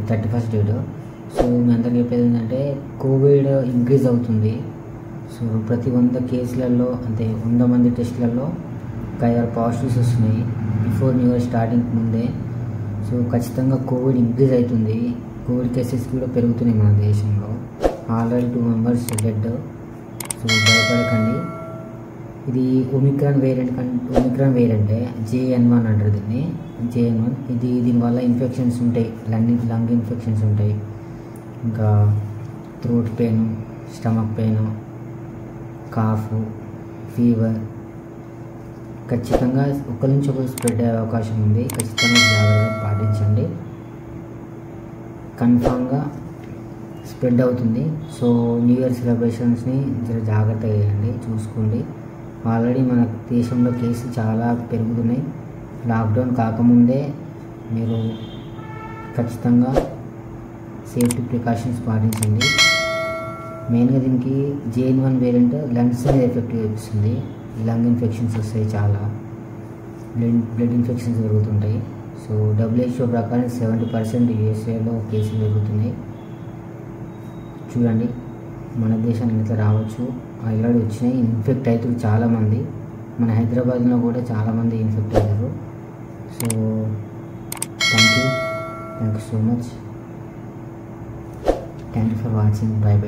31st date. So మీ అందరికీ చెప్పేది ఏంటంటే కోవిడ్ ఇంక్రీజ్ అవుతుంది. సో ప్రతి 100 కేసులలో అంటే 100 మంది టెస్టులలో 5 పాజిటివ్స్ వస్తున్నాయి బిఫోర్ న్యూ ఇయర్ స్టార్టింగ్ ముందే. సో ఖచ్చితంగా కోవిడ్ ఇంక్రీజ్ అవుతుంది. కోవిడ్ కేసెస్ కూడా పెరుగుతున్నాయి మన దేశంలో. Already 2 members dead. సో భయపడకండి. ఇది ఒమిక్రాన్ వేరియంటే JN1 అంటారు దీన్ని. JN1 దీనివల్ల ఇన్ఫెక్షన్స్ ఉంటాయి, లంగ్ ఇన్ఫెక్షన్స్ ఉంటాయి, ఇంకా throat pain, stomach pain, cough, fever. ఖచ్చితంగా ఒకరి నుంచి ఒకరు స్ప్రెడ్ అయ్యే అవకాశం ఉంది. ఖచ్చితంగా జాగ్రత్తగా పాటించండి. కన్ఫామ్గా స్ప్రెడ్ అవుతుంది. సో న్యూ ఇయర్ సెలబ్రేషన్స్ని జాగ్రత్తగా చేయండి, చూసుకోండి. ఆల్రెడీ మన దేశంలో కేసులు చాలా పెరుగుతున్నాయి. లాక్డౌన్ కాకముందే మీరు ఖచ్చితంగా సేఫ్టీ ప్రికాషన్స్ పాటించండి. మెయిన్గా దీనికి JN1 వేరియంట్ లంగ్స్ మీద ఎఫెక్ట్ చూపిస్తుంది. లంగ్ ఇన్ఫెక్షన్స్ వస్తాయి, చాలా బ్లడ్ ఇన్ఫెక్షన్స్ జరుగుతుంటాయి. సో WHO ప్రకారం 70% USA కేసులు పెరుగుతున్నాయి. చూడండి, మన దేశానికి ఇట్లా రావచ్చు. ఆల్రెడీ వచ్చినాయి, ఇన్ఫెక్ట్ అవుతారు చాలామంది. మన హైదరాబాద్లో కూడా చాలామంది ఇన్ఫెక్ట్ అవుతారు. So thank you so much. Thank you for watching. By by.